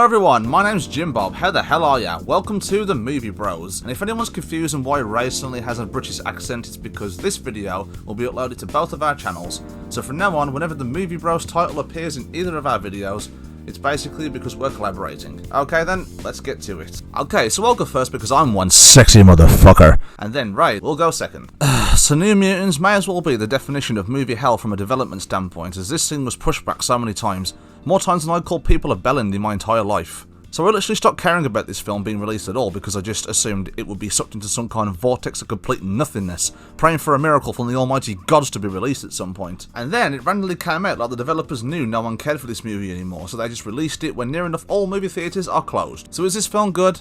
Hello everyone, my name's Jim Bob. How the hell are ya? Welcome to the Movie Bros. And if anyone's confused on why Ray suddenly has a British accent, it's because this video will be uploaded to both of our channels. So from now on, whenever the Movie Bros title appears in either of our videos, it's basically because we're collaborating. Okay then, let's get to it. Okay, so I'll go first because I'm one sexy motherfucker. And then Ray will go second. So New Mutants may as well be the definition of movie hell from a development standpoint, as this thing was pushed back so many times. More times than I'd call people a bellend in my entire life. So I literally stopped caring about this film being released at all because I just assumed it would be sucked into some kind of vortex of complete nothingness, praying for a miracle from the almighty gods to be released at some point. And then it randomly came out like the developers knew no one cared for this movie anymore, so they just released it when near enough all movie theatres are closed. So is this film good?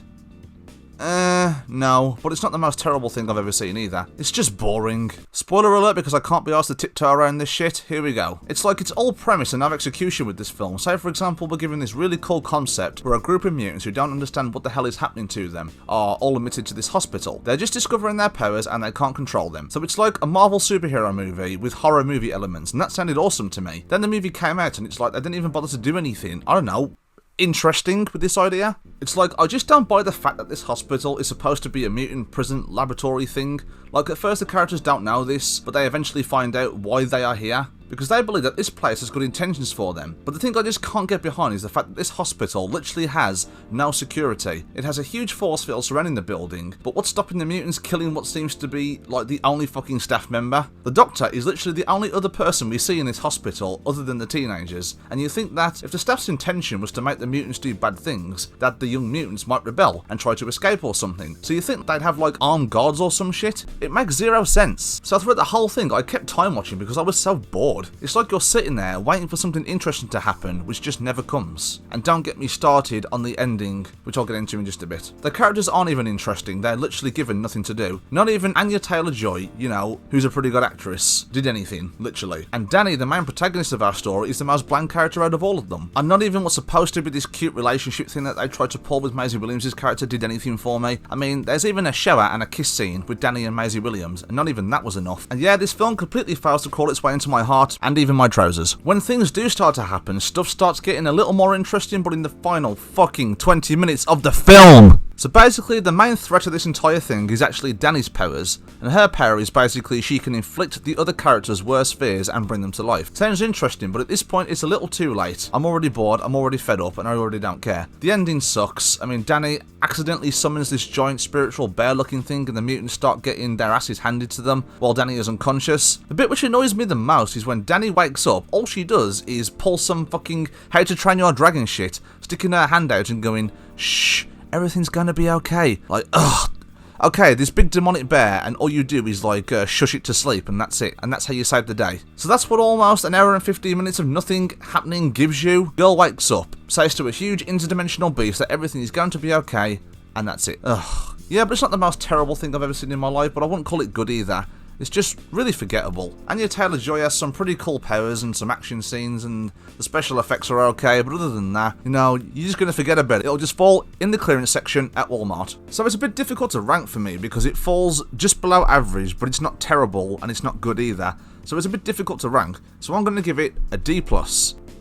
No, but it's not the most terrible thing I've ever seen either. It's just boring. Spoiler alert, because I can't be asked to tiptoe around this shit, here we go. It's like it's all premise and no execution with this film. Say for example we're given this really cool concept where a group of mutants who don't understand what the hell is happening to them are all admitted to this hospital. They're just discovering their powers and they can't control them. So it's like a Marvel superhero movie with horror movie elements, and that sounded awesome to me. Then the movie came out and it's like they didn't even bother to do anything, I don't know, interesting with this idea. It's like, I just don't buy the fact that this hospital is supposed to be a mutant prison laboratory thing. Like, at first the characters don't know this, but they eventually find out why they are here, because they believe that this place has good intentions for them. But the thing I just can't get behind is the fact that this hospital literally has no security. It has a huge force field surrounding the building, but what's stopping the mutants killing what seems to be, like, the only fucking staff member? The doctor is literally the only other person we see in this hospital other than the teenagers, and you think that if the staff's intention was to make the mutants do bad things, that the young mutants might rebel and try to escape or something. So you think they'd have, like, armed guards or some shit? It makes zero sense. So throughout the whole thing, I kept time watching because I was so bored. It's like you're sitting there waiting for something interesting to happen, which just never comes. And don't get me started on the ending, which I'll get into in just a bit. The characters aren't even interesting, they're literally given nothing to do. Not even Anya Taylor-Joy, you know, who's a pretty good actress, did anything, literally. And Danny, the main protagonist of our story, is the most bland character out of all of them. And not even what's supposed to be this cute relationship thing that they tried to pull with Maisie Williams' character did anything for me. I mean, there's even a shower and a kiss scene with Danny and Maisie Williams, and not even that was enough. And yeah, this film completely fails to crawl its way into my heart, and even my trousers. When things do start to happen, stuff starts getting a little more interesting, but in the final fucking 20 minutes of the film! So basically, the main threat of this entire thing is actually Danny's powers, and her power is basically she can inflict the other characters' worst fears and bring them to life. Sounds interesting, but at this point it's a little too late. I'm already bored, I'm already fed up, and I already don't care. The ending sucks. I mean, Danny accidentally summons this giant spiritual bear-looking thing and the mutants start getting their asses handed to them while Danny is unconscious. The bit which annoys me the most is when Danny wakes up, all she does is pull some fucking How to Train Your Dragon shit, sticking her hand out and going, shh, everything's gonna be okay. Like, ugh. Okay, this big demonic bear, and all you do is like shush it to sleep, and that's it. And that's how you save the day. So that's what almost an hour and 15 minutes of nothing happening gives you. Girl wakes up, says to a huge interdimensional beast that everything is going to be okay, and that's it. Ugh. Yeah, but it's not the most terrible thing I've ever seen in my life, but I wouldn't call it good either. It's just really forgettable. Anya Taylor-Joy has some pretty cool powers and some action scenes, and the special effects are okay, but other than that, you know, you're just gonna forget about it. It'll just fall in the clearance section at Walmart. So it's a bit difficult to rank for me because it falls just below average, but it's not terrible and it's not good either. So it's a bit difficult to rank. So I'm gonna give it a D+.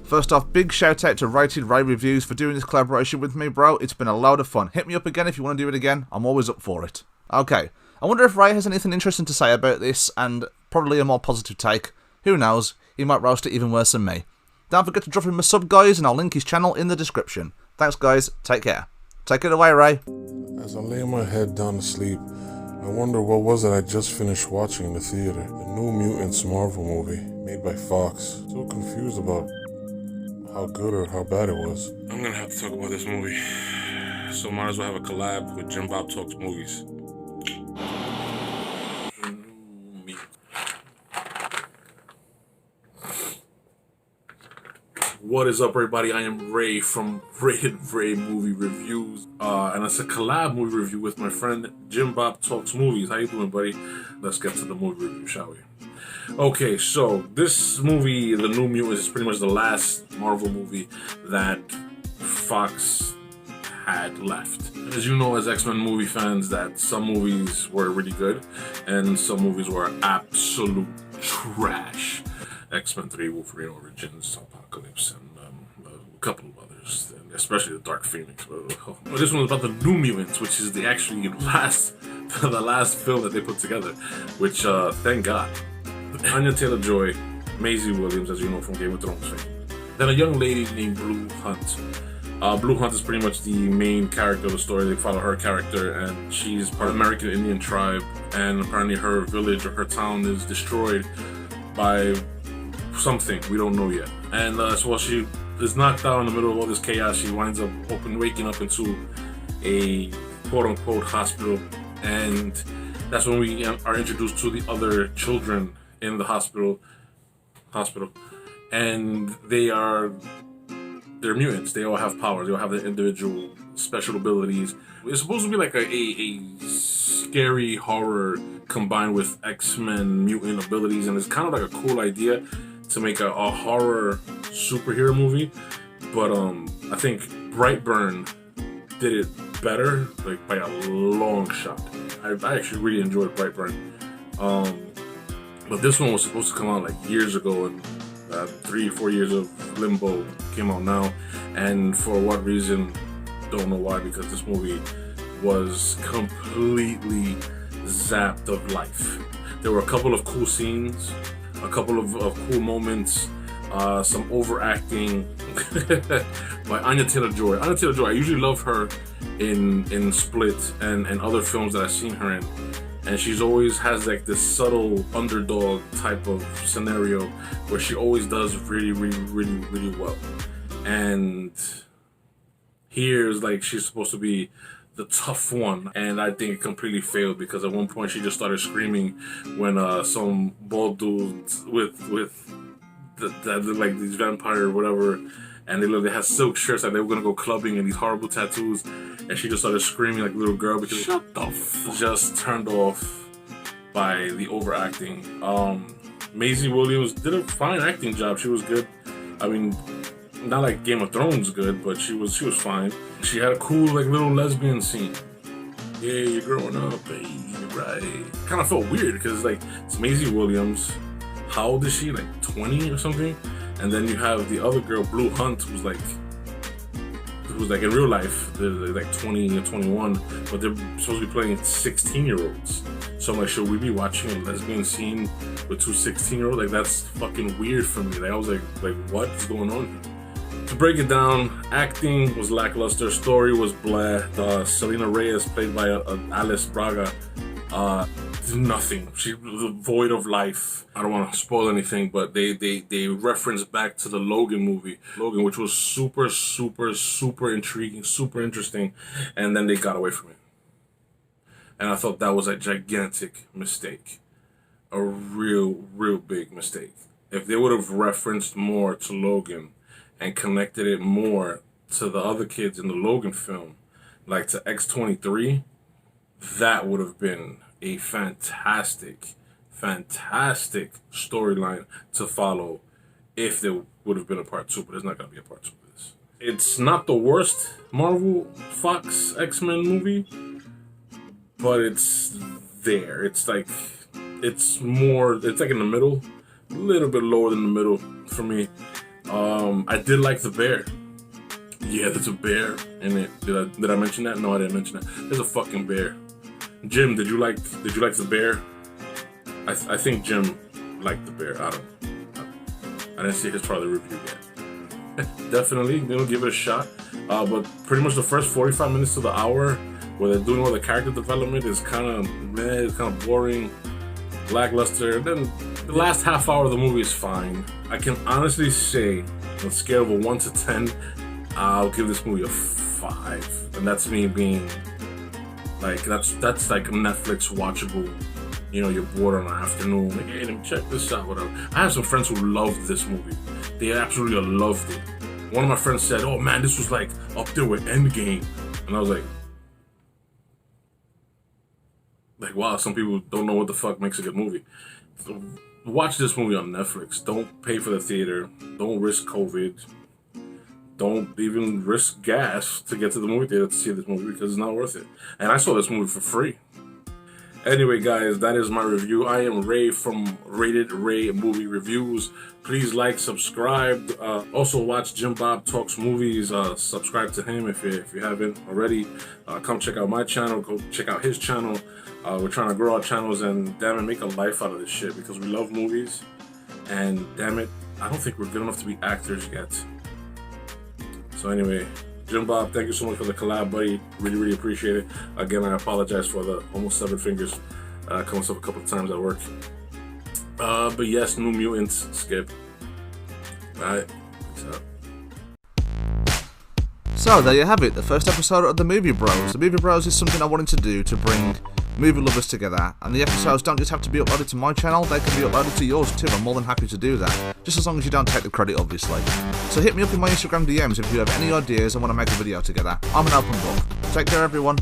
First off, big shout out to Rated Ray Reviews for doing this collaboration with me, bro. It's been a load of fun. Hit me up again if you want to do it again. I'm always up for it. Okay. I wonder if Ray has anything interesting to say about this, and probably a more positive take. Who knows, he might roast it even worse than me. Don't forget to drop him a sub, guys, and I'll link his channel in the description. Thanks, guys. Take care. Take it away, Ray. As I lay my head down to sleep, I wonder what was it I just finished watching in the theater. The New Mutants Marvel movie, made by Fox. So confused about how good or how bad it was. I'm gonna have to talk about this movie. So might as well have a collab with Jim Bob Talks Movies. What is up, everybody? I am Ray from Rated Ray Movie Reviews, and it's a collab movie review with my friend Jim Bob Talks Movies. How you doing, buddy? Let's get to the movie review, shall we? Okay, so this movie, The New Mutants, is pretty much the last Marvel movie that Fox had left. As you know, as X-Men movie fans, that some movies were really good and some movies were absolute trash. X-Men 3, Wolverine Origins, Apocalypse, and a couple of others. especially the Dark Phoenix. Well, this one was about the New Mutants, which is the last film that they put together, which thank God. Anya Taylor-Joy, Maisie Williams, as you know from Game of Thrones fame. Then a young lady named Blue Hunt. Blue Hunt is pretty much the main character of the story. They follow her character, and she's part of the American Indian tribe, and apparently her village or her town is destroyed by something we don't know yet. And so while she is knocked out in the middle of all this chaos, she winds up waking up into a quote-unquote hospital, and that's when we are introduced to the other children in the hospital, and they're mutants. They all have powers. They all have their individual special abilities. It's supposed to be like a scary horror combined with X-Men mutant abilities, and it's kind of like a cool idea to make a horror superhero movie. But I think Brightburn did it better, like by a long shot. I actually really enjoyed Brightburn. But this one was supposed to come out like years ago, and 3 or 4 years of limbo came out now, and for what reason, don't know why, because this movie was completely zapped of life. There were a couple of cool scenes, a couple of cool moments, some overacting by Anya Taylor-Joy. Anya Taylor-Joy, I usually love her in Split and other films that I've seen her in. And she's always has like this subtle underdog type of scenario where she always does really, really, really, really well. And here's like she's supposed to be the tough one, and I think it completely failed because at one point she just started screaming when some bald dudes with like these vampire or whatever, and they had silk shirts and they were gonna go clubbing and these horrible tattoos, and she just started screaming like a little girl because shut the fuck. Just turned off by the overacting. Maisie Williams did a fine acting job. She was good. I mean, not like Game of Thrones good, but she was fine. She had a cool like little lesbian scene. Yeah, you're growing up, baby, right? Kind of felt weird because like it's Maisie Williams. How old is she? Like 20 or something? And then you have the other girl, Blue Hunt, who's like in real life, they're like 20 or 21, but they're supposed to be playing 16-year-olds. So I'm like, should we be watching a lesbian scene with 2 16-year-olds? Like, that's fucking weird for me. Like, I was like what is going on here? To break it down, acting was lackluster, story was blah. Selena Reyes, played by Alice Braga, nothing. She was void of life. I don't want to spoil anything, but they reference back to the Logan movie, which was super, super, super intriguing, super interesting, and then they got away from it. And I thought that was a gigantic mistake. A real, real big mistake. If they would have referenced more to Logan and connected it more to the other kids in the Logan film, like to X-23, that would have been a fantastic storyline to follow if there would have been a part 2, but there's not going to be a part 2 of this. It's not the worst Marvel Fox X-Men movie, but it's there. It's like it's like in the middle, a little bit lower than the middle for me. I did like the bear. Yeah, there's a bear in it. Did I mention that? No, I didn't mention that. There's a fucking bear. Jim, did you like the bear? I think Jim liked the bear. I didn't see his part of the review yet. Definitely, give it a shot. But pretty much the first 45 minutes to the hour where they're doing all the character development is kind of boring, lackluster. Then the last half hour of the movie is fine. I can honestly say, on a scale of a 1 to 10, I'll give this movie a 5, and that's me being like that's like Netflix watchable. You're bored on an afternoon. Like, hey, let me check this out. Whatever. I have some friends who loved this movie. They absolutely loved it. One of my friends said, "Oh man, this was like up there with Endgame," and I was like, wow, some people don't know what the fuck makes a good movie. So watch this movie on Netflix. Don't pay for the theater. Don't risk COVID. Don't even risk gas to get to the movie theater to see this movie because it's not worth it. And I saw this movie for free. Anyway, guys, that is my review. I am Ray from Rated Ray Movie Reviews. Please like, subscribe. Also, watch Jim Bob Talks Movies. Subscribe to him if you haven't already. Come check out my channel. Go check out his channel. We're trying to grow our channels and, damn it, make a life out of this shit because we love movies. And, damn it, I don't think we're good enough to be actors yet. So, anyway, Jim Bob, thank you so much for the collab, buddy. Really, really appreciate it. Again, I apologize for the almost 7 fingers coming up a couple of times at work. But yes, New Mutants, skip. Alright, So there you have it, the first episode of the Movie Bros. The Movie Bros is something I wanted to do to bring movie lovers together, and the episodes don't just have to be uploaded to my channel, they can be uploaded to yours too. I'm more than happy to do that, just as long as you don't take the credit, obviously. So hit me up in my Instagram DMs if you have any ideas and want to make a video together. I'm an open book. Take care, everyone.